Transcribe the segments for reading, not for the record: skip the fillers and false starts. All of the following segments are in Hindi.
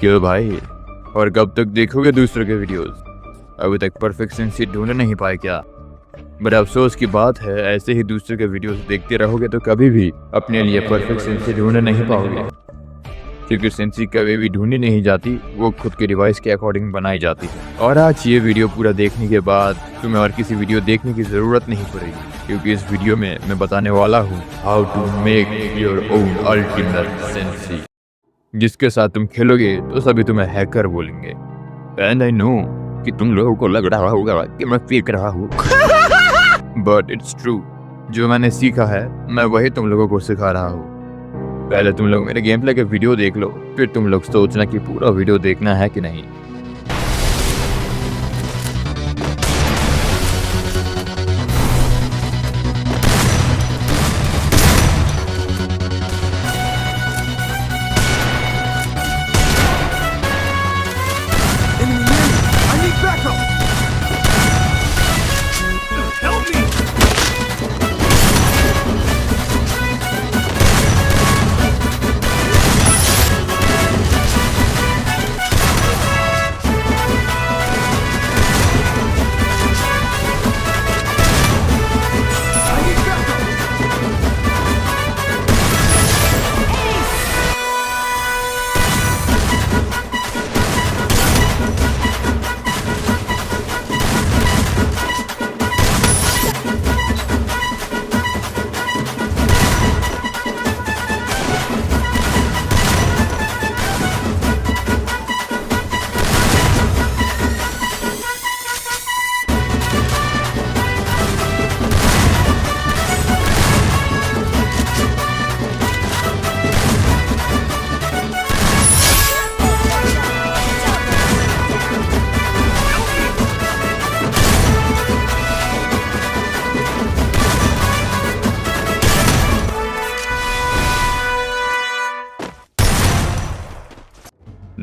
क्यों भाई, और कब तक देखोगे दूसरों के वीडियोस? अभी तक परफेक्ट सेंसी ढूंढ नहीं पाए क्या? बड़ा अफसोस की बात है, ऐसे ही दूसरों के वीडियोस देखते रहोगे तो कभी भी अपने लिए परफेक्ट सेंसी ढूंढ नहीं पाओगे, क्योंकि सेंसी कभी भी ढूंढी नहीं जाती, वो खुद के डिवाइस के अकॉर्डिंग बनाई जाती है। और आज ये वीडियो पूरा देखने के बाद तुम्हें और किसी वीडियो देखने की ज़रूरत नहीं पड़ेगी, क्योंकि इस वीडियो में मैं बताने वाला हूँ how to make your own ultimate sensi, जिसके साथ तुम खेलोगे तो सभी तुम्हें हैकर बोलेंगे। एंड आई नो कि तुम लोगों को लग रहा होगा कि मैं फेंक रहा हूँ, बट इट्स ट्रू। जो मैंने सीखा है मैं वही तुम लोगों को सिखा रहा हूँ। पहले तुम लोग मेरे गेम प्ले के वीडियो देख लो, फिर तुम लोग सोचना कि पूरा वीडियो देखना है कि नहीं।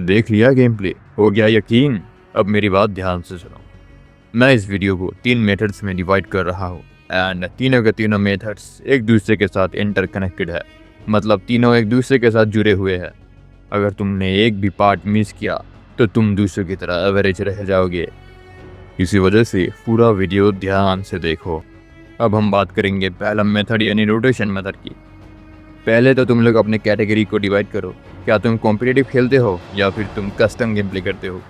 देख लिया गेम प्ले, हो गया यकीन? अब मेरी बात ध्यान से सुनो। मैं इस वीडियो को 3 मेथड्स में डिवाइड कर रहा हूँ, एंड तीनों के तीनों मेथड्स एक दूसरे के साथ इंटरकनेक्टेड है, मतलब तीनों एक दूसरे के साथ जुड़े हुए हैं। अगर तुमने एक भी पार्ट मिस किया तो तुम दूसरों की तरह एवरेज रह जाओगे। इसी वजह से पूरा वीडियो ध्यान से देखो। अब हम बात करेंगे पहला मेथड यानी रोटेशन मेथड की। पहले तो तुम लोग अपने कैटेगरी को डिवाइड करो। क्या तुम कॉम्पिटिटिव खेलते हो या फिर तुम कस्टम गेम प्ले करते हो?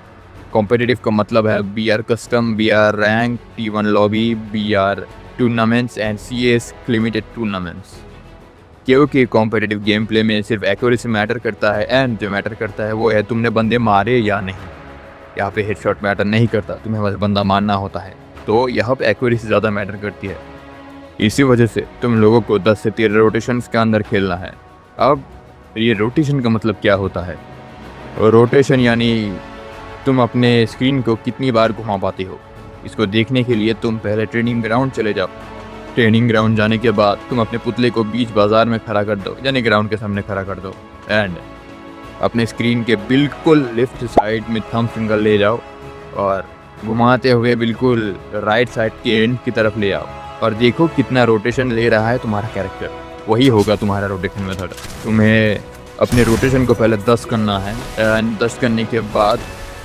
कॉम्पिटिटिव का मतलब है BR custom, BR rank, T1 lobby, BR tournaments and CS limited tournaments. क्योंकि कॉम्पिटिटिव गेम प्ले में सिर्फ एक्यूरेसी मैटर करता है, एंड जो मैटर करता है वो है तुमने बंदे मारे या नहीं। यहाँ पे हेडशॉट मैटर नहीं करता, तुम्हें बस बंदा मारना होता है, तो यहाँ पे एक्यूरेसी ज़्यादा मैटर करती है। इसी वजह से तुम लोगों को 10 से 13 रोटेशंस के अंदर खेलना है। अब ये रोटेशन का मतलब क्या होता है? रोटेशन यानी तुम अपने स्क्रीन को कितनी बार घुमा पाते हो। इसको देखने के लिए तुम पहले ट्रेनिंग ग्राउंड चले जाओ। ट्रेनिंग ग्राउंड जाने के बाद तुम अपने पुतले को बीच बाजार में खड़ा कर दो, यानी ग्राउंड के सामने खड़ा कर दो, एंड अपने स्क्रीन के बिल्कुल लेफ्ट साइड में थंब फिंगर ले जाओ और घुमाते हुए बिल्कुल राइट साइड के एंड की तरफ ले आओ, और देखो कितना रोटेशन ले रहा है तुम्हारा कैरेक्टर। वही होगा तुम्हारा रोटेशन मेथड। तुम्हें अपने रोटेशन को पहले 10 करना है, एंड 10 करने के बाद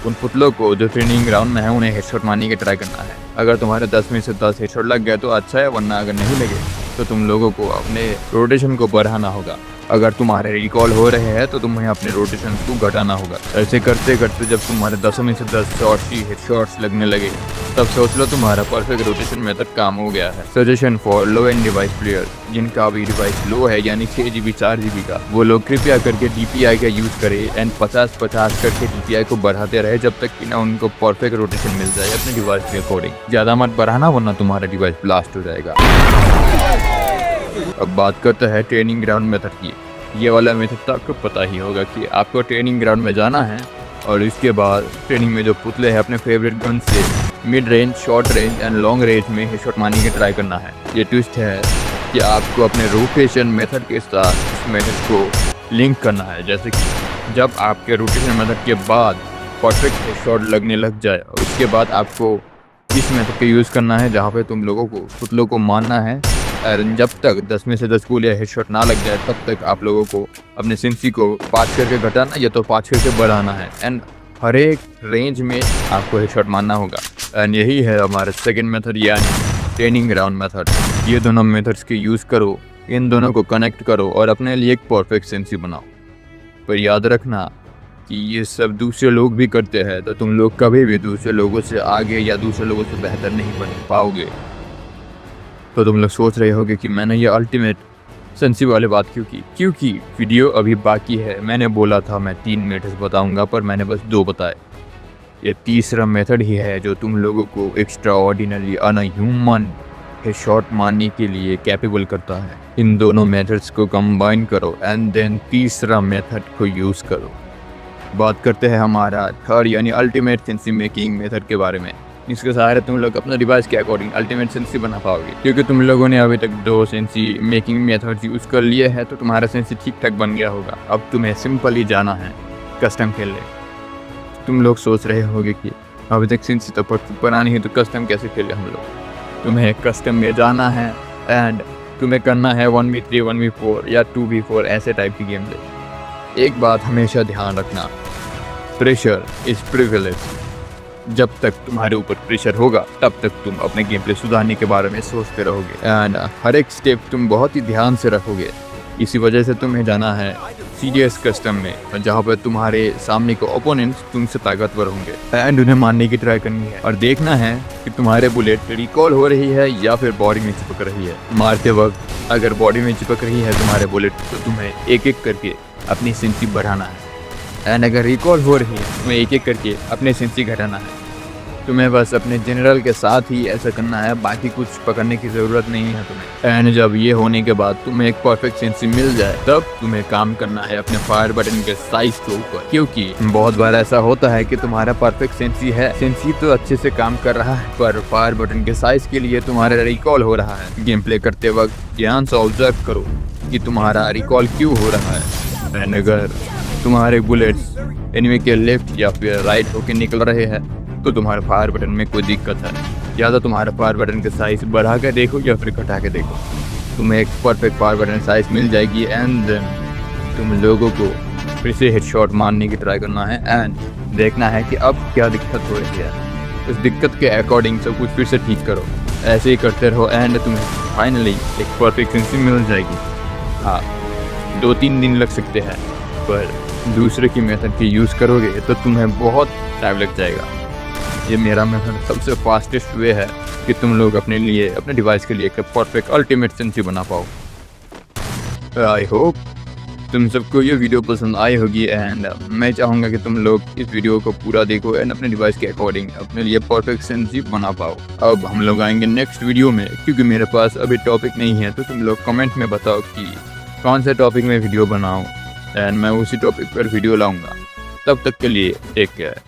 उन पुतलों को जो ट्रेनिंग ग्राउंड में है उन्हें हेडशॉट मारने की ट्राई करना है। अगर तुम्हारे 10 में से 10 हेडशॉट लग गए तो अच्छा है, वरना अगर नहीं लगे तो तुम लोगों को अपने रोटेशन को बढ़ाना होगा। अगर तुम्हारे रिकॉल हो रहे हैं तो तुम्हें अपने रोटेशन को घटाना होगा। ऐसे करते करते जब तुम्हारे 10 में से 10 शॉट्स ही हेडशॉट्स लगने लगे, तब सोच लो तुम्हारा परफेक्ट रोटेशन मेथड काम हो गया है। Suggestion for low and device player, जिनका भी डिवाइस लो है यानी 6 GB 4 GB का, वो लोग कृपया करके DPI का यूज़ करें एंड 50-50 करके DPI को बढ़ाते रहे जब तक कि ना उनको परफेक्ट रोटेशन मिल जाए अपने डिवाइस के अकॉर्डिंग। ज़्यादा मत बढ़ाना, वरना तुम्हारा डिवाइस ब्लास्ट हो जाएगा। अब बात करते हैं ट्रेनिंग ग्राउंड मेथड की। ये वाला मेथड तो आपको पता ही होगा कि आपको ट्रेनिंग ग्राउंड में जाना है, और इसके बाद ट्रेनिंग में जो पुतले हैं अपने फेवरेट गन से mid range, short range and long range में हेडशॉट मारने की ट्राई करना है। ये ट्विस्ट है कि आपको अपने रोटेशन मेथड के साथ इस मेथड को लिंक करना है। जैसे कि जब आपके रोटेशन मेथड के बाद परफेक्ट हेडशॉट लगने लग जाए, उसके बाद आपको इस मेथड का यूज़ करना है जहाँ पे तुम लोगों को पुतलों को मारना है और जब तक 10 में से 10 गोली या हेडशॉट ना लग जाए तब तक आप लोगों को अपने सेंसी को पाँच करके घटाना या तो 5 करके बढ़ाना है। एंड हर एक रेंज में आपको हेडशॉट मारना होगा। एंड यही है हमारा सेकंड मेथड यानी ट्रेनिंग ग्राउंड मेथड। ये दोनों मेथड्स के यूज़ करो, इन दोनों को कनेक्ट करो और अपने लिए एक परफेक्ट सेंसी बनाओ। पर याद रखना कि ये सब दूसरे लोग भी करते हैं, तो तुम लोग कभी भी दूसरे लोगों से आगे या दूसरे लोगों से बेहतर नहीं बन पाओगे। तो तुम लोग सोच रहे होगे कि मैंने ये अल्टीमेट सेंसी वाली बात क्यों की, क्योंकि वीडियो अभी बाकी है। मैंने बोला था मैं 3 मेथड्स बताऊंगा, पर मैंने बस 2 बताए। ये तीसरा मेथड ही है जो तुम लोगों को एक्स्ट्रा ऑर्डिनरी अनह्यूमन हेडशॉट मारने के लिए कैपेबल करता है। इन दोनों मेथड्स को कंबाइन करो एंड देन तीसरा मेथड को यूज़ करो। बात करते हैं हमारा थर्ड यानी अल्टीमेट सेंसी मेकिंग मेथड के बारे में। इसके सहारे तुम लोग अपना डिवाइस के अकॉर्डिंग अल्टीमेट सेंसी बना पाओगे, क्योंकि तुम लोगों ने अभी तक 2 सेंसी मेकिंग मेथड यूज़ कर लिए हैं, तो तुम्हारा सेंसी ठीक ठाक बन गया होगा। अब तुम्हें सिंपली जाना है कस्टम खेलने। तुम लोग सोच रहे होगे कि अभी तक सेंसी तो बनानी है, तो कस्टम कैसे खेले हम लोग। तुम्हें कस्टम में जाना है एंड तुम्हें करना है 1v3, 1v4 या 2v4 ऐसे टाइप की गेम प्ले। एक बात हमेशा ध्यान रखना, प्रेशर इज़ प्रिविलेज। जब तक तुम्हारे ऊपर प्रेशर होगा तब तक तुम अपने गेम प्ले सुधारने के बारे में सोचते रहोगे एंड हर एक स्टेप तुम बहुत ही ध्यान से रखोगे। इसी वजह से तुम्हें जाना है सीरियस कस्टम में, जहाँ पर तुम्हारे सामने के ओपोनेंट्स तुमसे ताकतवर होंगे एंड उन्हें मारने की ट्राई करनी है और देखना है कि तुम्हारे बुलेट रिकॉल हो रही है या फिर बॉडी में चिपक रही है। मारते वक्त अगर बॉडी में चिपक रही है तुम्हारे बुलेट, तो तुम्हें एक एक करके अपनी सेंसी बढ़ाना है एंड अगर रिकॉल हो रही है तुम्हें एक एक करके अपने सेंसी घटाना है। तुम्हें बस अपने जनरल के साथ ही ऐसा करना है, बाकी कुछ पकड़ने की ज़रूरत नहीं है तुम्हें। एंड जब ये होने के बाद तुम्हें एक परफेक्ट सेंसी मिल जाए, तब तुम्हें काम करना है अपने फायर बटन के साइज के ऊपर, क्योंकि बहुत बार ऐसा होता है कि तुम्हारा परफेक्ट सेंसी है, सेंसी तो अच्छे से काम कर रहा है, पर फायर बटन के साइज के लिए तुम्हारा रिकॉल हो रहा है। गेम प्ले करते वक्त ध्यान से ऑब्जर्व करो कि तुम्हारा रिकॉल क्यों हो रहा है। एंड अगर तुम्हारे बुलेट्स एनिमी के लेफ्ट या फिर राइट होके निकल रहे हैं, तो तुम्हारे फायर बटन में कोई दिक्कत है। या तो तुम्हारा फायर बटन का साइज बढ़ा के देखो या फिर घटा के देखो, तुम्हें एक परफेक्ट फायर बटन साइज मिल जाएगी। एंड देन तुम लोगों को फिर से हेडशॉट मारने की ट्राई करना है एंड देखना है कि अब क्या दिक्कत हो रही है। उस दिक्कत के अकॉर्डिंग सब कुछ फिर से ठीक करो। ऐसे ही करते रहो एंड तुम्हें फाइनली एक परफेक्ट सेंसी मिल जाएगी। हाँ, 2-3 दिन लग सकते हैं, पर दूसरे की मेथड की यूज़ करोगे तो तुम्हें बहुत टाइम लग जाएगा। ये मेरा मेथड सबसे फास्टेस्ट वे है कि तुम लोग अपने लिए, अपने डिवाइस के लिए एक परफेक्ट अल्टीमेट सेंसी बना पाओ। आई होप तुम सबको ये वीडियो पसंद आई होगी एंड मैं चाहूँगा कि तुम लोग इस वीडियो को पूरा देखो एंड अपने डिवाइस के अकॉर्डिंग अपने लिए परफेक्ट सेंसी बना पाओ। अब हम लोग आएंगे नेक्स्ट वीडियो में, क्योंकि मेरे पास अभी टॉपिक नहीं है, तो तुम लोग कमेंट में बताओ कि कौन से टॉपिक में वीडियो बनाऊँ एंड मैं उसी टॉपिक पर वीडियो लाऊँगा। तब तक के लिए टेक केयर।